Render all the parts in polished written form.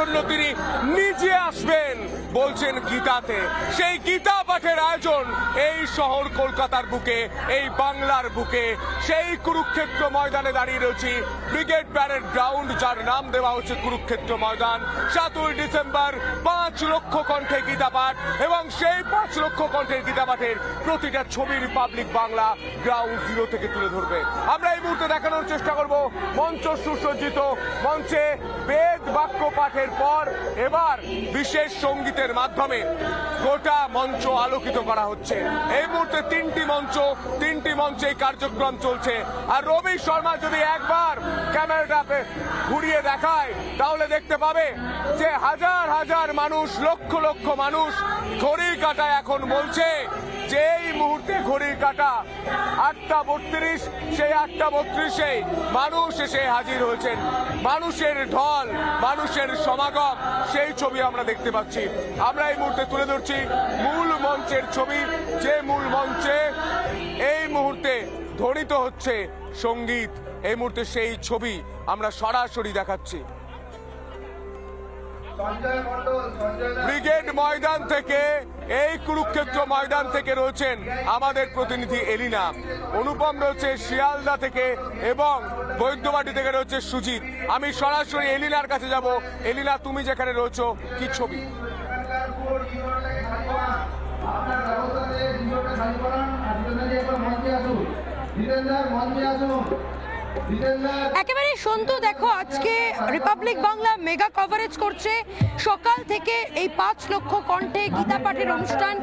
জন্য তিনি নিজে আসবেন বলছেন গীতাতে। সেই গীতা পাঠের আয়োজন এই শহর কলকাতার বুকে, এই বাংলার বুকে, সেই কুরুক্ষেত্র ময়দানে দাঁড়িয়ে রয়েছি, ব্রিগেড প্যারেড গ্রাউন্ড, যার নাম দেওয়া হচ্ছে কুরুক্ষেত্র ময়দান। 7ই ডিসেম্বর 5 লক্ষ কণ্ঠে গীতা পাঠ, এবং সেই 5 লক্ষ কণ্ঠের গীতা পাঠের প্রতিটা ছবি রিপাবলিক বাংলা গ্রাউন্ড জিরো থেকে তুলে ধরবে। আমরা এই মুহূর্তে দেখানোর চেষ্টা করব মঞ্চ সুসজ্জিত, মঞ্চে বেদ বাক্য পাঠের পর এবার বিশেষ সঙ্গীতের মাধ্যমে গোটা মঞ্চ আলোকিত করা হচ্ছে। এই মুহূর্তে 3টি মঞ্চে কার্যক্রম চলছে। আর রবি শর্মা যদি একবার ক্যামেরাটা ঘুরিয়ে দেখায় তাহলে দেখতে পাবে যে হাজার হাজার মানুষ, লক্ষ লক্ষ মানুষ ঘড়ির কাঁটায় এখন বলছে যে এই মুহূর্তে ঘড়ির কাঁটা 8টা 32, সেই 8টা 32-এ মানুষ এসে হাজির হয়েছেন। মানুষের ঢল, মানুষের সমাগম, সেই ছবি আমরা দেখতে পাচ্ছি। আমরা এই মুহূর্তে তুলে ধরছি মূল মঞ্চের ছবি, যে মূল মঞ্চে এই মুহূর্তে ধ্বনিত হচ্ছে সঙ্গীত। এই মুহূর্তে সেই ছবি আমরা সরাসরি দেখাচ্ছি। ব্রিগেড ময়দান থেকে, এই কুরুক্ষেত্র ময়দান থেকে রয়েছেন আমাদের প্রতিনিধি এলিনা, অনুপম রয়েছে শিয়ালদা থেকে, এবং বৈদ্যবাটি থেকে রয়েছে সুজিত। আমি সরাসরি এলিনার কাছে যাব। এলিনা, তুমি যেখানে রয়েছো, কি ছবি? একেবারে সন্তু, দেখো আজকে রিপাবলিক বাংলা মেগা কভারেজ করছে সকাল থেকে এই 5 লক্ষ কণ্ঠে গীতা পাঠের অনুষ্ঠান।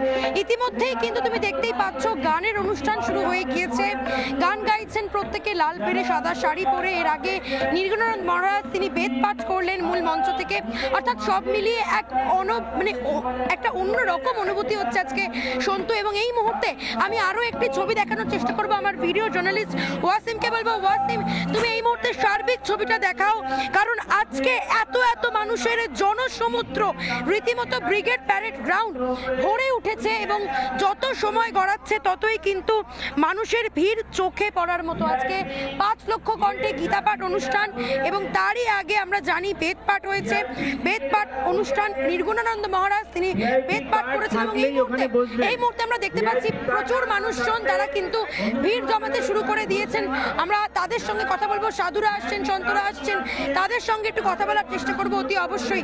ইতিমধ্যেই কিন্তু তুমি দেখতেই পাচ্ছ গানের অনুষ্ঠান শুরু হয়ে গিয়েছে। গান গাইছেন প্রত্যেকে লাল পেরে সাদা শাড়ি পরে। এর আগে নির্গুণানন্দ মহারাজ তিনি বেদ পাঠ করলেন মূল মঞ্চ থেকে। অর্থাৎ সব মিলিয়ে একটা অন্যরকম অনুভূতি হচ্ছে আজকে সন্তু। এবং এই মুহূর্তে আমি আরো একটি ছবি দেখানোর চেষ্টা করবো। আমার ভিডিও জার্নালিস্ট ওয়াসিমকে বলবো, ওয়াসিম তুমি এই মুহূর্তে সার্বিক ছবিটা দেখাও, কারণ আজকে এত মানুষের জনসমুদ্র, রীতিমতো ব্রিগেড প্যারেড গ্রাউন্ড ভরে উঠেছে, এবং যত সময় গড়াচ্ছে ততই কিন্তু মানুষের ভিড় চোখে পড়ার মতো। আজকে 5 লক্ষ কণ্ঠে গীতা পাঠ অনুষ্ঠান, এবং তারই আগে আমরা জানি বেদ পাঠ হয়েছে। বেদ পাঠ অনুষ্ঠান নির্গুণানন্দ মহারাজ তিনি বেদ পাঠ করেছেন, এবং এই মুহূর্তে আমরা দেখতে পাচ্ছি প্রচুর মানুষজন তারা কিন্তু ভিড় জমাতে শুরু করে দিয়েছেন। আমরা তাদের সঙ্গে কথা বলবো, সাধুরা আসছেন, সন্তরা আসছেন, তাদের সঙ্গে একটু কথা বলার চেষ্টা করবো। অতি অবশ্যই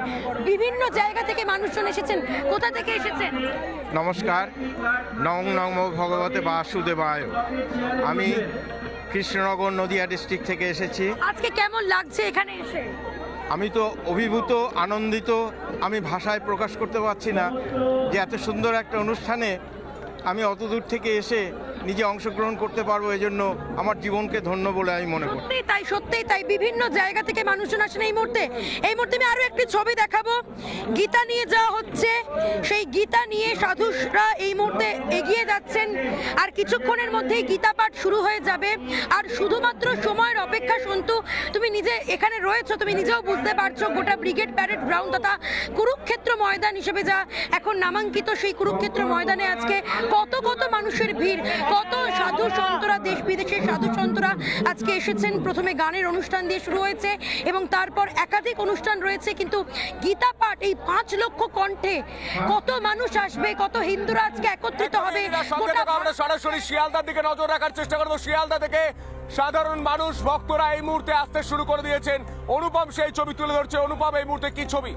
বিভিন্ন জায়গা থেকে মানুষজন এসেছেন। কোথা থেকে এসেছেন? নমস্কার, নম নমো ভগবতে বাসুদেবায়। আমি কৃষ্ণনগর নদিয়া ডিস্ট্রিক্ট থেকে এসেছি। আজকে কেমন লাগছে এখানে এসে? আমি তো অভিভূত, আনন্দিত, আমি ভাষায় প্রকাশ করতে পারছি না যে এত সুন্দর একটা অনুষ্ঠানে আমি অত দূর থেকে এসে নিজে অংশগ্রহণ করতে পারবো। এজন্য আমার জীবনকে ধন্য বলে আমি মনে করি। সত্যিই তাই, বিভিন্ন জায়গা থেকে মানুষজন আসেন। এই মুহূর্তে আমি আরো একটি ছবি দেখাবো। গীতা নিয়ে যাওয়া হচ্ছে, সেই গীতা নিয়ে সাধুরা এই মুহূর্তে এগিয়ে যাচ্ছেন, আর কিছুক্ষণের মধ্যেই গীতা পাঠ শুরু হয়ে যাবে। আর শুধুমাত্র সময়ের অপেক্ষা। সন্তু, তুমি নিজে এখানে রয়েছো, তুমি নিজেও বুঝতে পারছো গোটা ব্রিগেড প্যারেড গ্রাউন্ড তথা কুরুক্ষেত্র ময়দান হিসেবে যা এখন নামাঙ্কিত, সেই কুরুক্ষেত্র ময়দানে আজকে কত মানুষের ভিড়, কত সাধু সন্তরা, দেশ বিদেশের সাধু সন্তরা আজকে এসেছেন। প্রথমে গানের অনুষ্ঠান দিয়ে শুরু হয়েছে, এবং তারপর একাধিক অনুষ্ঠান রয়েছে। কিন্তু গীতা পাঠ, এই 5 লক্ষ কণ্ঠে কত মানুষ আসবে, কত হিন্দুরা আজকে একত্রিত হবে। আমরা সরাসরি শিয়ালদার দিকে নজর রাখার চেষ্টা করবো। শিয়ালদা থেকে সাধারণ মানুষ, ভক্তরা এই মুহূর্তে আসতে শুরু করে দিয়েছেন। অনুপম সেই ছবি তুলে ধরছে। অনুপম, এই মুহূর্তে কি ছবি?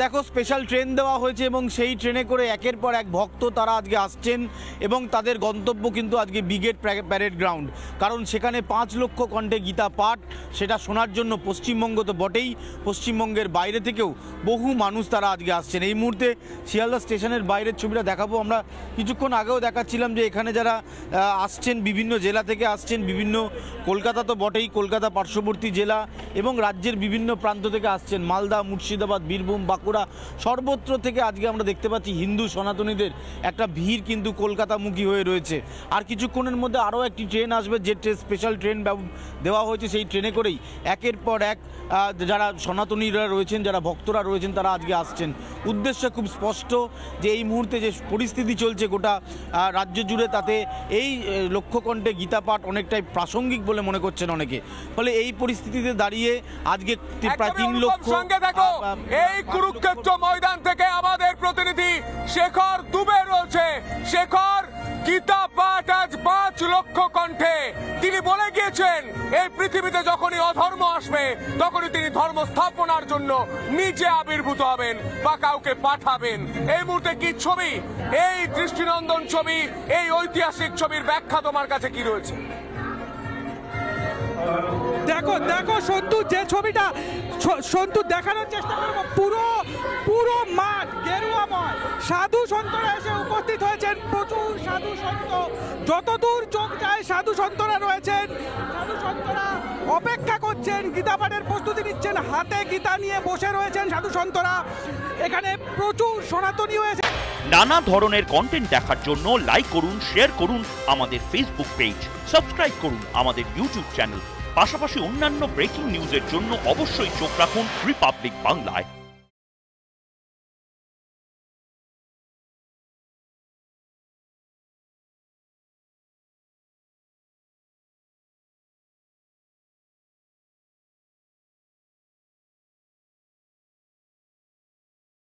দেখো, স্পেশাল ট্রেন দেওয়া হয়েছে, এবং সেই ট্রেনে করে একের পর এক ভক্ত তারা আজকে আসছেন, এবং তাদের গন্তব্য কিন্তু আজকে ব্রিগেড প্যারেড গ্রাউন্ড। কারণ সেখানে 5 লক্ষ কণ্ঠে গীতা পাঠ, সেটা শোনার জন্য পশ্চিমবঙ্গ তো বটেই, পশ্চিমবঙ্গের বাইরে থেকেও বহু মানুষ তারা আজকে আসছেন। এই মুহূর্তে শিয়ালদা স্টেশনের বাইরের ছবিটা দেখাবো। আমরা কিছুক্ষণ আগেও দেখাচ্ছিলাম যে এখানে যারা আসছেন, বিভিন্ন জেলা থেকে আসছেন, বিভিন্ন, কলকাতা তো বটেই, কলকাতা পার্শ্ববর্তী জেলা এবং রাজ্যের বিভিন্ন প্রান্ত থেকে আসছেন। মালদা, মুর্শিদাবাদ, বীরভূম, বাঁকুড়া সর্বত্র থেকে আজকে আমরা দেখতে পাচ্ছি হিন্দু সনাতনীদের একটা ভিড় কিন্তু কলকাতামুখী হয়ে রয়েছে। আর কিছুক্ষণের মধ্যে আরও একটি ট্রেন আসবে, যে স্পেশাল ট্রেন দেওয়া হয়েছে, সেই ট্রেনে করেই একের পর এক যারা সনাতনীরা রয়েছেন, যারা ভক্তরা রয়েছেন, তারা আজকে আসছেন। উদ্দেশ্য খুব স্পষ্ট যে এই মুহূর্তে যে পরিস্থিতি চলছে গোটা রাজ্য জুড়ে, তাতে এই লক্ষ্যকণ্ঠে গীতা পাঠ অনেকটাই প্রাসঙ্গিক বলে মনে করছেন অনেকে। ফলে এই পরিস্থিতিতে দাঁড়িয়ে আজকে প্রায় 3 লক্ষ এই কুরুক্ষেত্র ময়দান থেকে আমাদের প্রতিনিধি শেখর দুবে রয়েছে। শেখর, গীতা পাঠ আজ 5 লক্ষ কণ্ঠে। তিনি বলে গিয়েছেন এই পৃথিবীতে যখনই অধর্ম আসবে তখনই তিনি ধর্ম স্থাপনার জন্য নিজে আবির্ভূত হবেন বা কাউকে পাঠাবেন। এই মুহূর্তে কি ছবি, এই দৃষ্টিনন্দন ছবি, এই ঐতিহাসিক ছবির ব্যাখ্যা তোমার কাছে কি রয়েছে? দেখো দেখো সন্তু, যে ছবিটা সন্তু দেখানোর চেষ্টা করবো, পুরো মাঠ গেরুয়াময়, সাধু সন্তরা এসে উপস্থিত হয়েছেন, প্রচুর সাধু সন্ত, যতদূর চোখ যায় সাধু সন্তরা রয়েছেন। সাধু সন্তরা অপেক্ষা করছেন, গীতা পাঠের প্রস্তুতি নিচ্ছেন, হাতে গীতা নিয়ে বসে রয়েছেন সাধু সন্তরা। এখানে প্রচুর সনাতনী হয়েছে। নানা ধরনের কন্টেন্ট দেখার জন্য লাইক করুন, শেয়ার করুন আমাদের ফেসবুক পেজ, সাবস্ক্রাইব করুন আমাদের ইউটিউব চ্যানেল। পাশাপাশি অন্যান্য ব্রেকিং নিউজের জন্য অবশ্যই চোখ রাখুন রিপাবলিক বাংলায়।